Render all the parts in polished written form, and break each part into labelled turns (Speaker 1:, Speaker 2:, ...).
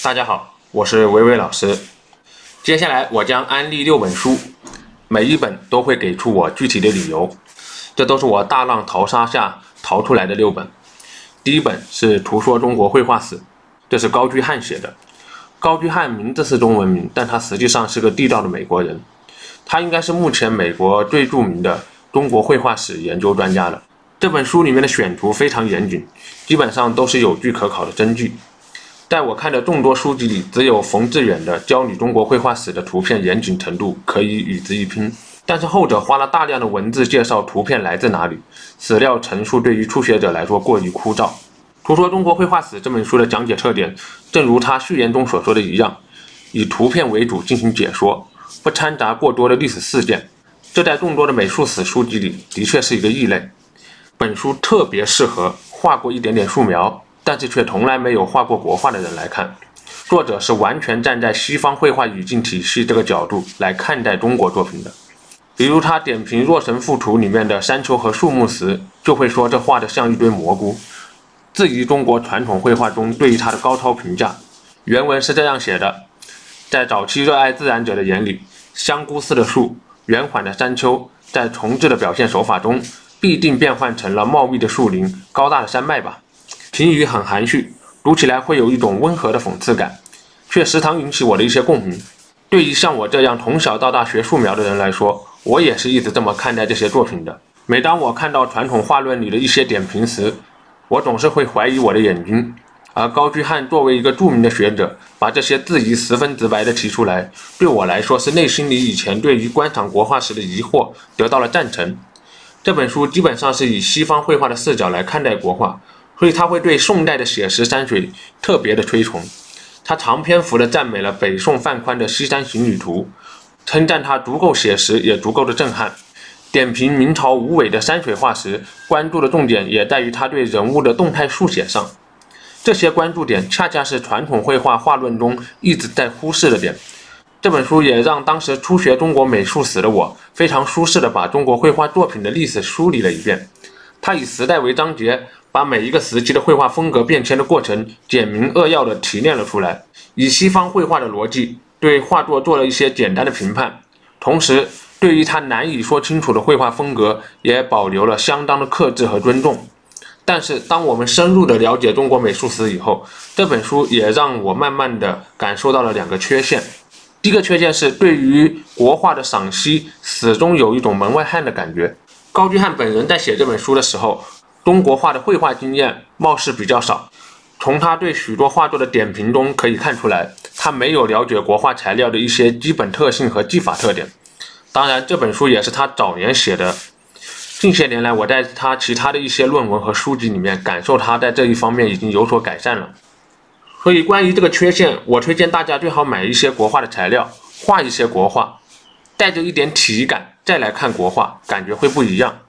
Speaker 1: 大家好，我是维维老师。接下来我将安利6本书，每一本都会给出我具体的理由，这都是我大浪淘沙下淘出来的6本。第一本是《图说中国绘画史》，这是高居翰写的。高居翰名字是中文名，但他实际上是个地道的美国人，他应该是目前美国最著名的中国绘画史研究专家了。这本书里面的选图非常严谨，基本上都是有据可考的真据。在我看的众多书籍里，只有冯志远的《教你中国绘画史》的图片严谨程度可以与之一拼，但是后者花了大量的文字介绍图片来自哪里，史料陈述对于初学者来说过于枯燥。《图说中国绘画史》这本书的讲解特点，正如他序言中所说的一样，以图片为主进行解说，不掺杂过多的历史事件。这在众多的美术史书籍里的确是一个异类。本书特别适合画过一点点素描，但是却从来没有画过国画的人来看。作者是完全站在西方绘画语境体系这个角度来看待中国作品的。比如他点评《若神赋图》里面的山丘和树木时，就会说这画得像一堆蘑菇，质疑中国传统绘画中对于它的高超评价。原文是这样写的：在早期热爱自然者的眼里，香菇似的树、圆缓的山丘，在重置的表现手法中必定变换成了茂密的树林、高大的山脉吧。评语很含蓄，读起来会有一种温和的讽刺感，却时常引起我的一些共鸣。对于像我这样从小到大学素描的人来说，我也是一直这么看待这些作品的。每当我看到传统画论里的一些点评时，我总是会怀疑我的眼睛。而高居翰作为一个著名的学者，把这些质疑十分直白地提出来，对我来说是内心里以前对于观赏国画时的疑惑得到了赞成。这本书基本上是以西方绘画的视角来看待国画，所以他会对宋代的写实山水特别的推崇。他长篇幅地赞美了北宋范宽的《西山行旅图》，称赞他足够写实也足够的震撼。点评明朝吴伟的山水画时，关注的重点也在于他对人物的动态速写上。这些关注点恰恰是传统绘画画论中一直在忽视的点。这本书也让当时初学中国美术史的我非常舒适地把中国绘画作品的历史梳理了一遍。他以时代为章节，把每一个时期的绘画风格变迁的过程简明扼要地提炼了出来，以西方绘画的逻辑对画作做了一些简单的评判，同时对于他难以说清楚的绘画风格也保留了相当的克制和尊重。但是当我们深入地了解中国美术史以后，这本书也让我慢慢地感受到了2个缺陷。第一个缺陷是对于国画的赏析始终有一种门外汉的感觉。高居翰本人在写这本书的时候，中国画的绘画经验貌似比较少，从他对许多画作的点评中可以看出来，他没有了解国画材料的一些基本特性和技法特点。当然这本书也是他早年写的，近些年来我在他其他的一些论文和书籍里面感受他在这一方面已经有所改善了。所以关于这个缺陷，我推荐大家最好买一些国画的材料，画一些国画，带着一点体感再来看国画，感觉会不一样。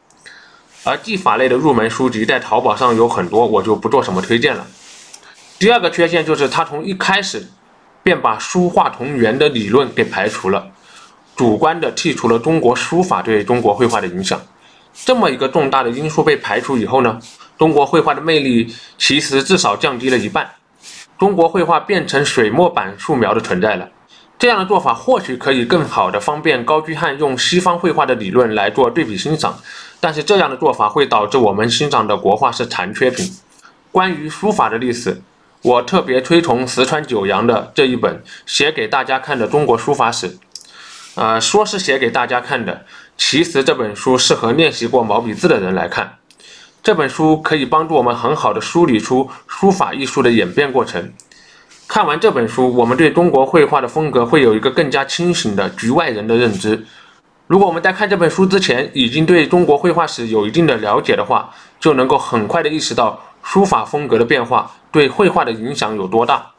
Speaker 1: 而技法类的入门书籍在淘宝上有很多，我就不做什么推荐了。第二个缺陷就是他从一开始便把书画同源的理论给排除了，主观地剔除了中国书法对中国绘画的影响。这么一个重大的因素被排除以后呢，中国绘画的魅力其实至少降低了一半。中国绘画变成水墨版素描的存在了。这样的做法或许可以更好地方便高居翰用西方绘画的理论来做对比欣赏，但是这样的做法会导致我们欣赏的国画是残缺品。关于书法的历史，我特别推崇石川九阳的这一本写给大家看的中国书法史。说是写给大家看的，其实这本书适合练习过毛笔字的人来看。这本书可以帮助我们很好地梳理出书法艺术的演变过程。看完这本书，我们对中国绘画的风格会有一个更加清醒的局外人的认知。如果我们在看这本书之前已经对中国绘画史有一定的了解的话，就能够很快地意识到书法风格的变化对绘画的影响有多大。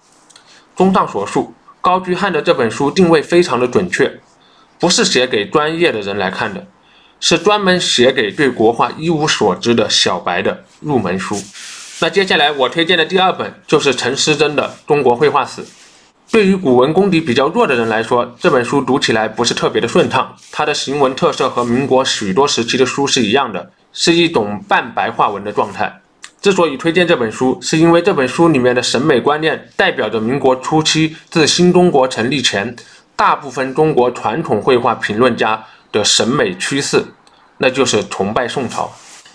Speaker 1: 综上所述，高居翰的这本书定位非常的准确，不是写给专业的人来看的，是专门写给对国画一无所知的小白的入门书。那接下来我推荐的第2本就是陈师珍的《中国绘画史》。对于古文功底比较弱的人来说，这本书读起来不是特别的顺畅，它的行文特色和民国许多时期的书是一样的，是一种半白话文的状态。之所以推荐这本书，是因为这本书里面的审美观念代表着民国初期自新中国成立前大部分中国传统绘画评论家的审美趋势，那就是崇拜宋朝。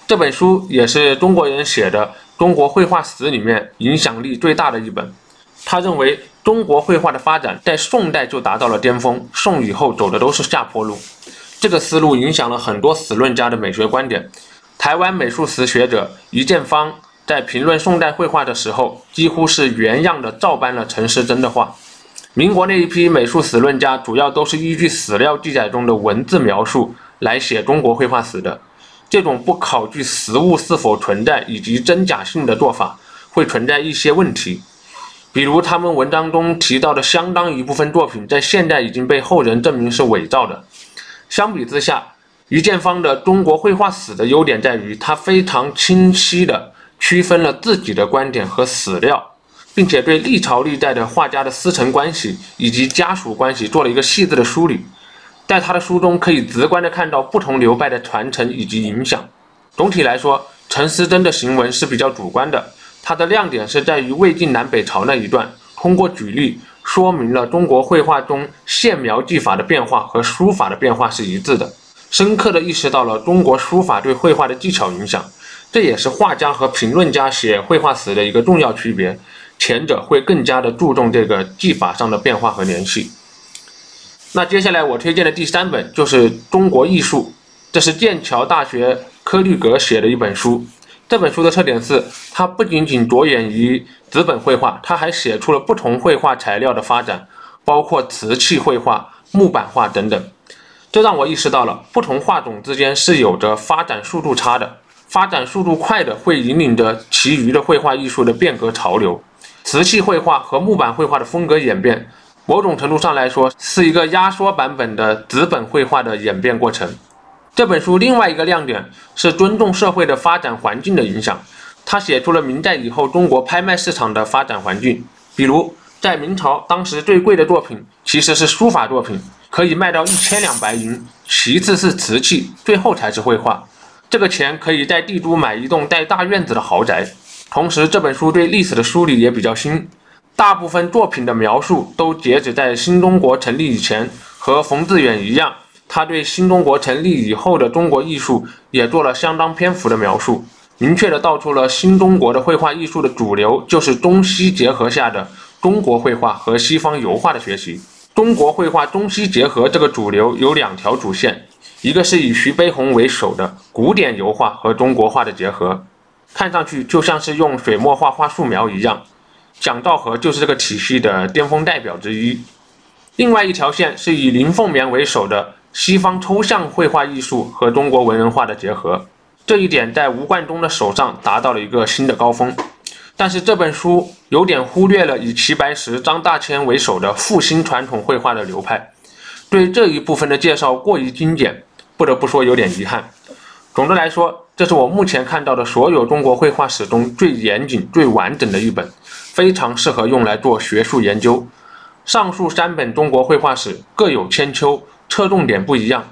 Speaker 1: 这本书也是中国人写的中国绘画史里面影响力最大的一本。他认为中国绘画的发展在宋代就达到了巅峰，宋以后走的都是下坡路。这个思路影响了很多史论家的美学观点。台湾美术史学者余建芳在评论宋代绘画的时候，几乎是原样的照搬了陈师曾的画。民国那一批美术史论家主要都是依据史料记载中的文字描述来写中国绘画史的。这种不考据实物是否存在以及真假性的做法，会存在一些问题。比如他们文章中提到的相当一部分作品，在现代已经被后人证明是伪造的。相比之下，余建芳的中国绘画史的优点在于，他非常清晰地区分了自己的观点和史料，并且对历朝历代的画家的师承关系以及家属关系做了一个细致的梳理。在他的书中可以直观地看到不同流派的传承以及影响。总体来说，陈师曾的行文是比较主观的，他的亮点是在于魏晋南北朝那一段，通过举例说明了中国绘画中线描技法的变化和书法的变化是一致的，深刻地意识到了中国书法对绘画的技巧影响。这也是画家和评论家写绘画史的一个重要区别，前者会更加的注重这个技法上的变化和联系。那接下来我推荐的第3本就是《中国艺术》，这是剑桥大学柯律格写的一本书。这本书的特点是，它不仅仅着眼于纸本绘画，它还写出了不同绘画材料的发展，包括瓷器绘画、木板画等等。这让我意识到了不同画种之间是有着发展速度差的，发展速度快的会引领着其余的绘画艺术的变革潮流。瓷器绘画和木板绘画的风格演变，某种程度上来说是一个压缩版本的纸本绘画的演变过程。这本书另外一个亮点是尊重社会的发展环境的影响，它写出了明代以后中国拍卖市场的发展环境。比如在明朝，当时最贵的作品其实是书法作品，可以卖到1000两白银，其次是瓷器，最后才是绘画。这个钱可以在帝都买一栋带大院子的豪宅。同时这本书对历史的梳理也比较新，大部分作品的描述都截止在新中国成立以前，和冯致远一样，他对新中国成立以后的中国艺术也做了相当篇幅的描述，明确地道出了新中国的绘画艺术的主流就是中西结合下的中国绘画和西方油画的学习。中国绘画中西结合这个主流有2条主线，一个是以徐悲鸿为首的古典油画和中国画的结合，看上去就像是用水墨画画素描一样，蒋兆和就是这个体系的巅峰代表之一。另外一条线是以林凤眠为首的西方抽象绘画艺术和中国文人画的结合，这一点在吴冠中的手上达到了一个新的高峰。但是这本书有点忽略了以齐白石、张大千为首的复兴传统绘画的流派，对这一部分的介绍过于精简，不得不说有点遗憾。总的来说，这是我目前看到的所有中国绘画史中最严谨、最完整的一本，非常适合用来做学术研究。上述3本中国绘画史各有千秋，侧重点不一样，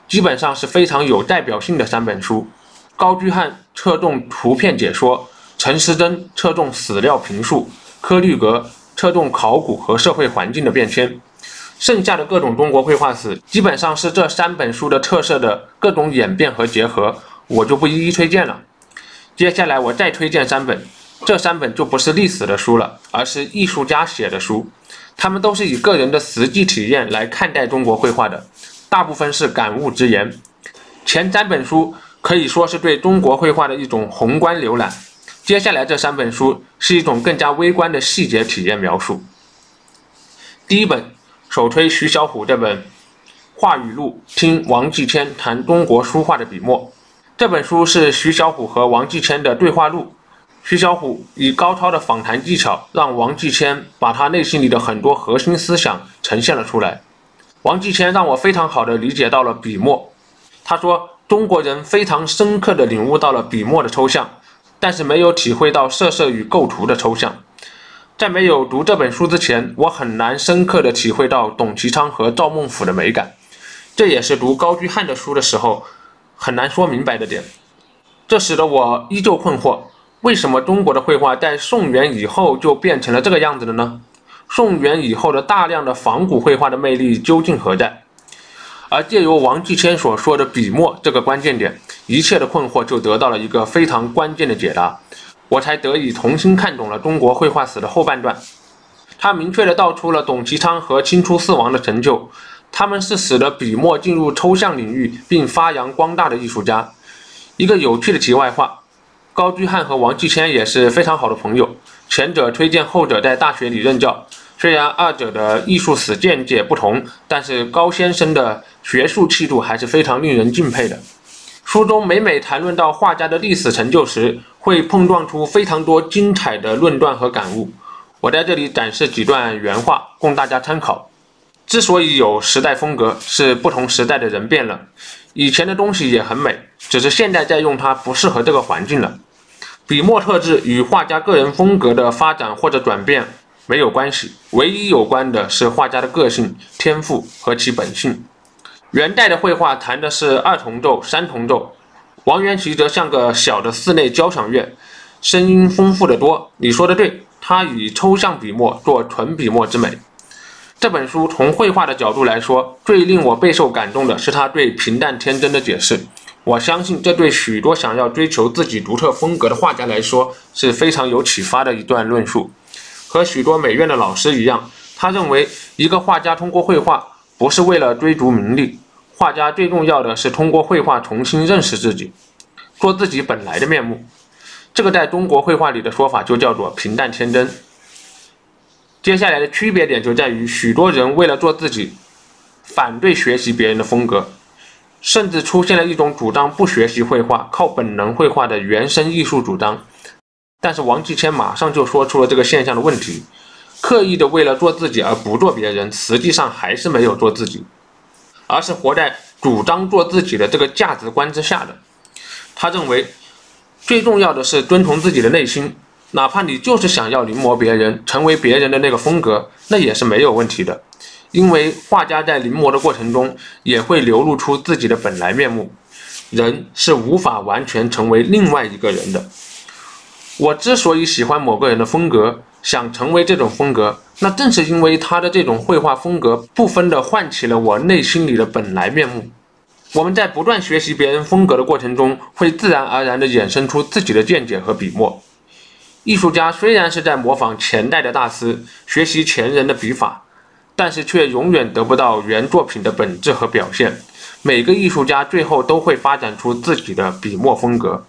Speaker 1: 基本上是非常有代表性的3本书。高居翰侧重图片解说，陈师曾侧重史料评述，柯律格侧重考古和社会环境的变迁。剩下的各种中国绘画史基本上是这3本书的特色的各种演变和结合，我就不一一推荐了。接下来我再推荐3本，这3本就不是历史的书了，而是艺术家写的书，他们都是以个人的实际体验来看待中国绘画的，大部分是感悟之言。前3本书可以说是对中国绘画的一种宏观浏览，接下来这3本书是一种更加微观的细节体验描述。第一本首推徐小虎这本《画语录》，听王继谦谈中国书画的笔墨。这本书是徐小虎和王继谦的对话录，徐小虎以高超的访谈技巧，让王继谦把他内心里的很多核心思想呈现了出来。王继谦让我非常好地理解到了笔墨。他说，中国人非常深刻地领悟到了笔墨的抽象，但是没有体会到色色与构图的抽象。在没有读这本书之前，我很难深刻地体会到董其昌和赵孟頫的美感，这也是读高居翰的书的时候很难说明白的点。这使得我依旧困惑，为什么中国的绘画在宋元以后就变成了这个样子了呢？宋元以后的大量的仿古绘画的魅力究竟何在？而借由王继迁所说的笔墨这个关键点，一切的困惑就得到了一个非常关键的解答，我才得以重新看懂了中国绘画史的后半段。他明确地道出了董其昌和清初四王的成就，他们是使得笔墨进入抽象领域并发扬光大的艺术家。一个有趣的题外话，高居翰和王继迁也是非常好的朋友，前者推荐后者在大学里任教。虽然二者的艺术史见解不同，但是高先生的学术气度还是非常令人敬佩的。书中每每谈论到画家的历史成就时，会碰撞出非常多精彩的论断和感悟。我在这里展示几段原话，供大家参考。之所以有时代风格，是不同时代的人变了，以前的东西也很美，只是现在在用它不适合这个环境了。笔墨特质与画家个人风格的发展或者转变没有关系，唯一有关的是画家的个性、天赋和其本性。元代的绘画弹的是二重奏、三重奏，王元祁则像个小的室内交响乐，声音丰富得多。你说的对，他以抽象笔墨做纯笔墨之美。这本书从绘画的角度来说，最令我备受感动的是他对平淡天真的解释。我相信这对许多想要追求自己独特风格的画家来说是非常有启发的一段论述。和许多美院的老师一样，他认为一个画家通过绘画不是为了追逐名利，画家最重要的是通过绘画重新认识自己，做自己本来的面目。这个在中国绘画里的说法就叫做平淡天真。接下来的区别点就在于，许多人为了做自己，反对学习别人的风格，甚至出现了一种主张不学习绘画，靠本能绘画的原生艺术主张。但是王继迁马上就说出了这个现象的问题，刻意的为了做自己而不做别人，实际上还是没有做自己，而是活在主张做自己的这个价值观之下的。他认为最重要的是遵从自己的内心，哪怕你就是想要临摹别人，成为别人的那个风格，那也是没有问题的。因为画家在临摹的过程中也会流露出自己的本来面目，人是无法完全成为另外一个人的。我之所以喜欢某个人的风格，想成为这种风格，那正是因为他的这种绘画风格部分地唤起了我内心里的本来面目。我们在不断学习别人风格的过程中，会自然而然地衍生出自己的见解和笔墨。艺术家虽然是在模仿前代的大师，学习前人的笔法，但是却永远得不到原作品的本质和表现。每个艺术家最后都会发展出自己的笔墨风格。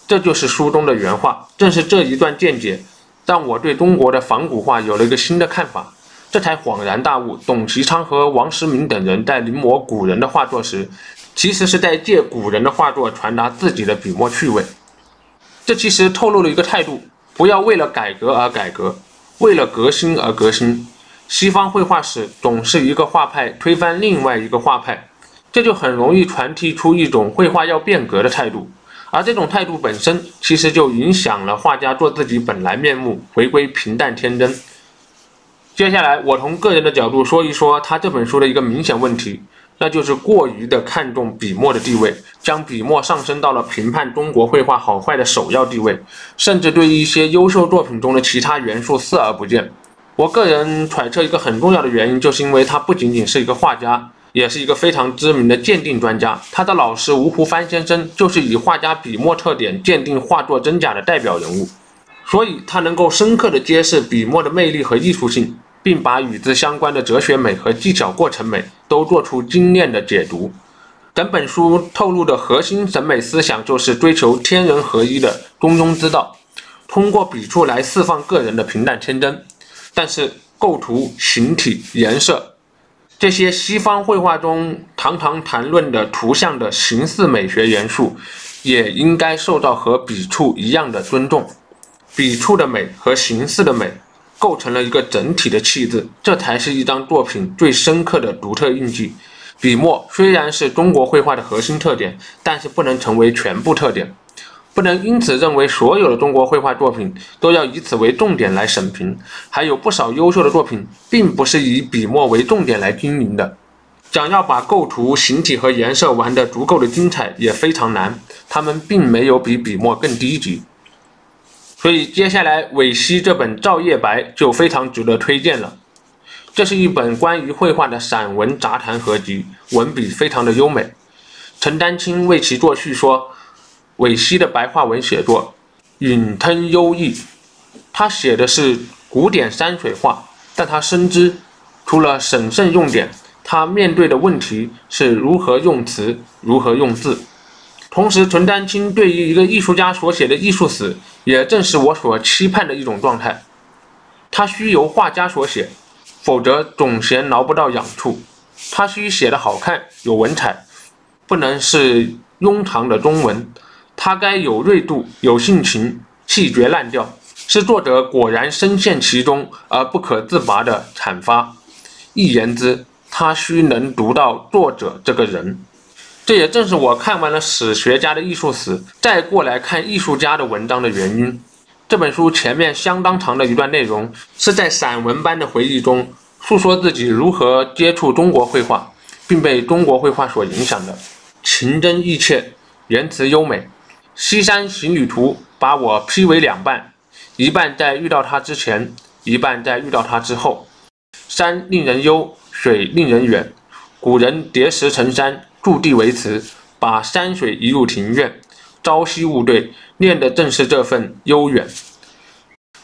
Speaker 1: 这就是书中的原话。正是这一段见解，让我对中国的仿古画有了一个新的看法，这才恍然大悟，董其昌和王时明等人在临摹古人的画作时，其实是在借古人的画作传达自己的笔墨趣味。这其实透露了一个态度，不要为了改革而改革，为了革新而革新。西方绘画史总是一个画派推翻另外一个画派，这就很容易传递出一种绘画要变革的态度，而这种态度本身其实就影响了画家做自己本来面目，回归平淡天真。接下来我从个人的角度说一说他这本书的一个明显问题，那就是过于的看重笔墨的地位，将笔墨上升到了评判中国绘画好坏的首要地位，甚至对一些优秀作品中的其他元素视而不见。我个人揣测一个很重要的原因，就是因为他不仅仅是一个画家，也是一个非常知名的鉴定专家。他的老师吴湖帆先生就是以画家笔墨特点鉴定画作真假的代表人物，所以他能够深刻地揭示笔墨的魅力和艺术性，并把与之相关的哲学美和技巧过程美都做出精炼的解读。整本书透露的核心审美思想就是追求天人合一的中庸之道，通过笔触来释放个人的平淡天真。但是构图、形体、颜色，这些西方绘画中常常谈论的图像的形式美学元素，也应该受到和笔触一样的尊重。笔触的美和形式的美构成了一个整体的气质，这才是一张作品最深刻的独特印记。笔墨虽然是中国绘画的核心特点，但是不能成为全部特点，不能因此认为所有的中国绘画作品都要以此为重点来审评。还有不少优秀的作品并不是以笔墨为重点来经营的，想要把构图、形体和颜色玩得足够的精彩也非常难，他们并没有比笔墨更低级。所以接下来韦希这本《照夜白》就非常值得推荐了。这是一本关于绘画的散文杂谈合集，文笔非常的优美。陈丹青为其作序说，韦希的白话文写作允吞优异，他写的是古典山水画，但他深知除了审慎用典，他面对的问题是如何用词，如何用字。同时，陈丹青对于一个艺术家所写的艺术史，也正是我所期盼的一种状态。他需由画家所写，否则总嫌挠不到痒处。他需写得好看，有文采，不能是庸常的中文。他该有锐度，有性情，气绝烂调，是作者果然深陷其中而不可自拔的阐发。一言之，他需能读到作者这个人。这也正是我看完了史学家的艺术史，再过来看艺术家的文章的原因。这本书前面相当长的一段内容，是在散文般的回忆中诉说自己如何接触中国绘画，并被中国绘画所影响的，情真意切，言辞优美。《西山行旅图》把我劈为两半，一半在遇到他之前，一半在遇到他之后。山令人幽，水令人远。古人叠石成山，筑地为祠，把山水移入庭院，朝夕务对，念的正是这份悠远。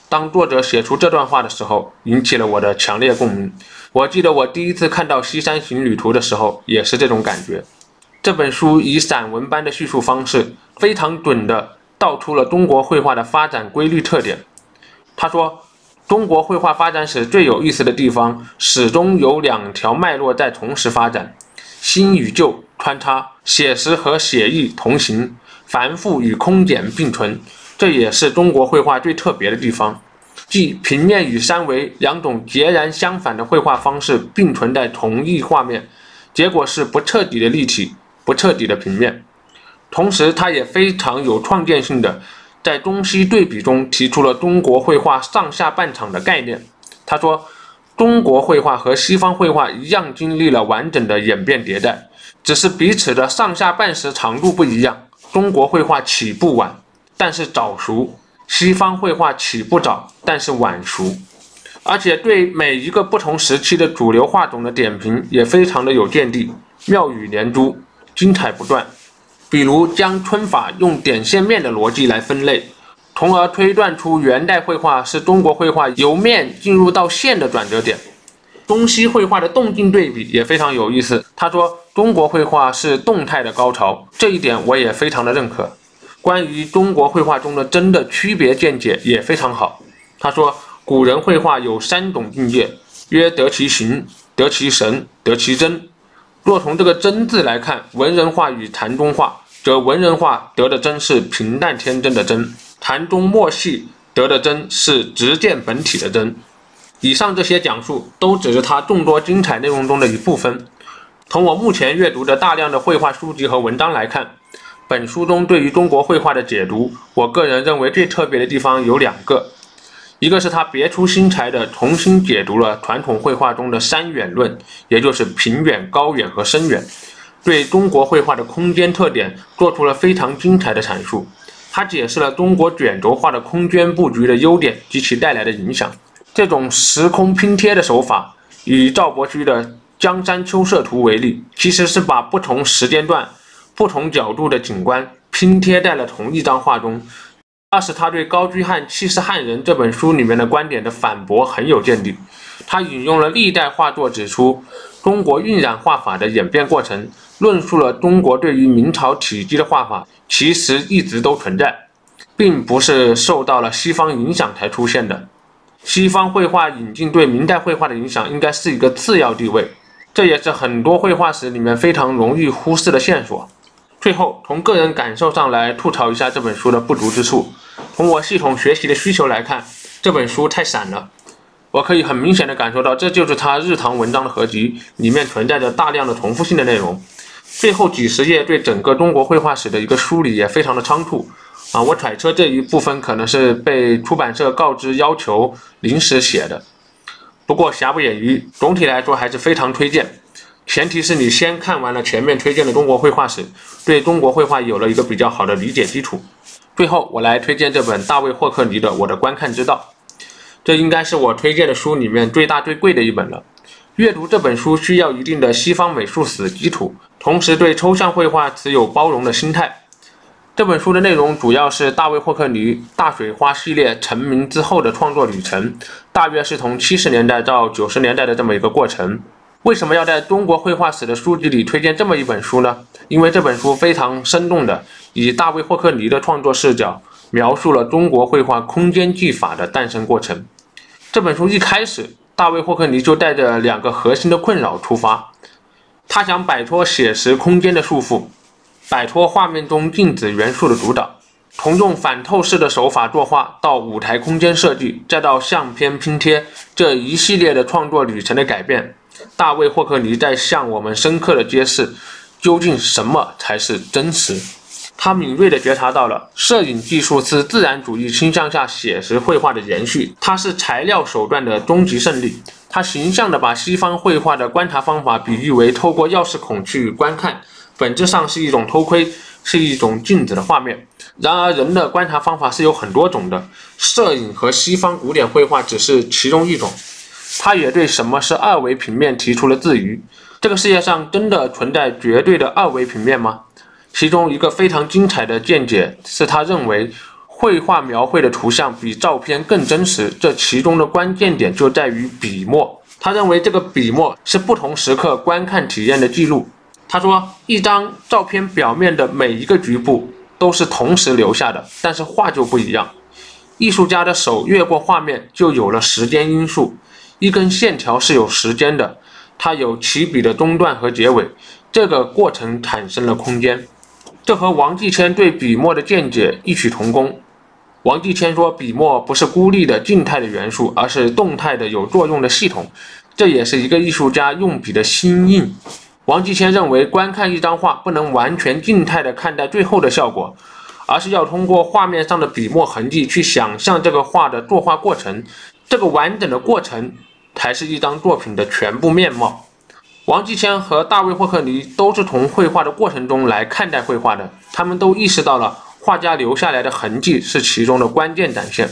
Speaker 1: 当作者写出这段话的时候，引起了我的强烈共鸣。我记得我第一次看到《西山行旅图》的时候，也是这种感觉。这本书以散文般的叙述方式，非常准地道出了中国绘画的发展规律特点。他说，中国绘画发展史最有意思的地方，始终有两条脉络在同时发展，新与旧穿插，写实和写意同行，繁复与空简并存。这也是中国绘画最特别的地方，即平面与三维两种截然相反的绘画方式并存在同一画面，结果是不彻底的立体，不彻底的平面。同时，它也非常有创建性的在中西对比中提出了中国绘画上下半场的概念。他说，中国绘画和西方绘画一样经历了完整的演变迭代，只是彼此的上下半时长度不一样。中国绘画起步晚，但是早熟；西方绘画起步早，但是晚熟。而且对每一个不同时期的主流画种的点评也非常的有见地，妙语连珠，精彩不断。比如将皴法用点线面的逻辑来分类，从而推断出元代绘画是中国绘画由面进入到线的转折点。中西绘画的动静对比也非常有意思。他说，中国绘画是动态的高潮，这一点我也非常的认可。关于中国绘画中的真的区别见解也非常好。他说，古人绘画有三种境界，曰得其形，得其神，得其真。若从这个真字来看，文人画与禅宗画，则文人画得的真是平淡天真的真，禅宗墨系得的真是直见本体的真。以上这些讲述都只是他众多精彩内容中的一部分。从我目前阅读的大量的绘画书籍和文章来看，本书中对于中国绘画的解读，我个人认为最特别的地方有两个。一个是他别出心裁地重新解读了传统绘画中的三远论，也就是平远、高远和深远，对中国绘画的空间特点做出了非常精彩的阐述。他解释了中国卷轴画的空间布局的优点及其带来的影响。这种时空拼贴的手法，以赵伯驹的《江山秋色图》为例，其实是把不同时间段、不同角度的景观拼贴在了同一张画中。二是他对高居翰《气势汉人》这本书里面的观点的反驳很有见地。他引用了历代画作，指出中国晕染画法的演变过程，论述了中国对于明朝体积的画法其实一直都存在，并不是受到了西方影响才出现的。西方绘画引进对明代绘画的影响应该是一个次要地位，这也是很多绘画史里面非常容易忽视的线索。最后，从个人感受上来吐槽一下这本书的不足之处。从我系统学习的需求来看，这本书太散了。我可以很明显的感受到，这就是他日常文章的合集，里面存在着大量的重复性的内容。最后几十页对整个中国绘画史的一个梳理也非常的仓促。我揣测这一部分可能是被出版社告知要求临时写的。不过瑕不掩瑜，总体来说还是非常推荐。前提是你先看完了前面推荐的中国绘画史，对中国绘画有了一个比较好的理解基础。最后，我来推荐这本大卫霍克尼的《我的观看之道》，这应该是我推荐的书里面最大最贵的一本了。阅读这本书需要一定的西方美术史基础，同时对抽象绘画持有包容的心态。这本书的内容主要是大卫霍克尼大水花系列成名之后的创作旅程，大约是从70年代到90年代的这么一个过程。为什么要在中国绘画史的书籍里推荐这么一本书呢？因为这本书非常生动的以大卫霍克尼的创作视角描述了中国绘画空间技法的诞生过程。这本书一开始，大卫霍克尼就带着2个核心的困扰出发，他想摆脱写实空间的束缚，摆脱画面中静止元素的主导，从用反透视的手法作画到舞台空间设计，再到相片拼贴，这一系列的创作旅程的改变，大卫霍克尼在向我们深刻的揭示究竟什么才是真实。他敏锐地觉察到了摄影技术是自然主义倾向下写实绘画的延续，它是材料手段的终极胜利。他形象地把西方绘画的观察方法比喻为透过钥匙孔去观看，本质上是一种偷窥，是一种静止的画面。然而人的观察方法是有很多种的，摄影和西方古典绘画只是其中一种。他也对什么是2维平面提出了质疑，这个世界上真的存在绝对的2维平面吗？其中一个非常精彩的见解是，他认为绘画描绘的图像比照片更真实，这其中的关键点就在于笔墨。他认为这个笔墨是不同时刻观看体验的记录。他说，一张照片表面的每一个局部都是同时留下的，但是画就不一样。艺术家的手越过画面，就有了时间因素。一根线条是有时间的，它有起笔的中段和结尾，这个过程产生了空间。这和王继谦对笔墨的见解异曲同工。王继谦说，笔墨不是孤立的静态的元素，而是动态的有作用的系统，这也是一个艺术家用笔的心印。王继谦认为，观看一张画不能完全静态地看待最后的效果，而是要通过画面上的笔墨痕迹去想象这个画的作画过程，这个完整的过程才是一张作品的全部面貌。王继谦和大卫霍克尼都是从绘画的过程中来看待绘画的，他们都意识到了画家留下来的痕迹是其中的关键展现。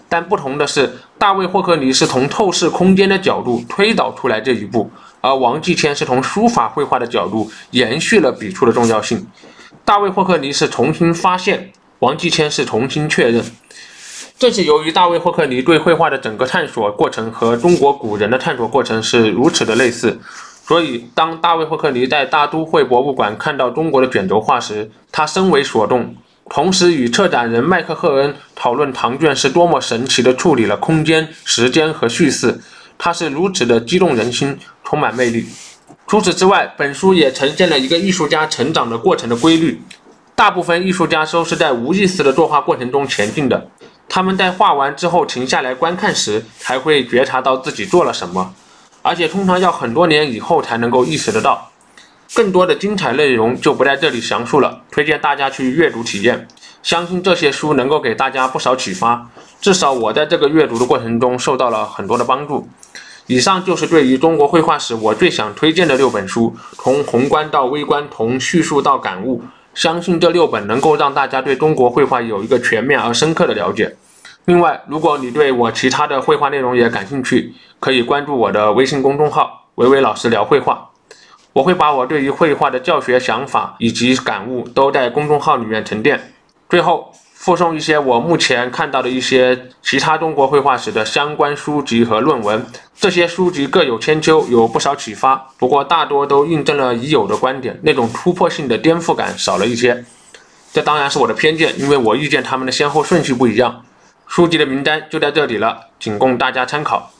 Speaker 1: 但不同的是，大卫霍克尼是从透视空间的角度推导出来这一步，而王继谦是从书法绘画的角度延续了笔触的重要性。大卫霍克尼是重新发现，王继谦是重新确认。正是由于大卫霍克尼对绘画的整个探索过程和中国古人的探索过程是如此的类似，所以当大卫霍克尼在大都会博物馆看到中国的卷轴画时，他深为所动，同时与策展人麦克赫恩讨论唐卷是多么神奇地处理了空间、时间和叙事，它是如此的激动人心，充满魅力。除此之外，本书也呈现了一个艺术家成长的过程的规律。大部分艺术家都是在无意识的作画过程中前进的，他们在画完之后停下来观看时，才会觉察到自己做了什么，而且通常要很多年以后才能够意识得到。更多的精彩内容就不在这里详述了，推荐大家去阅读体验。相信这些书能够给大家不少启发，至少我在这个阅读的过程中受到了很多的帮助。以上就是对于中国绘画史我最想推荐的6本书，从宏观到微观，从叙述到感悟。相信这6本能够让大家对中国绘画有一个全面而深刻的了解。另外，如果你对我其他的绘画内容也感兴趣，可以关注我的微信公众号“维维老师聊绘画”，我会把我对于绘画的教学想法以及感悟都在公众号里面沉淀。最后附送一些我目前看到的一些其他中国绘画史的相关书籍和论文，这些书籍各有千秋，有不少启发，不过大多都印证了已有的观点，那种突破性的颠覆感少了一些。这当然是我的偏见，因为我遇见他们的先后顺序不一样。书籍的名单就在这里了，仅供大家参考。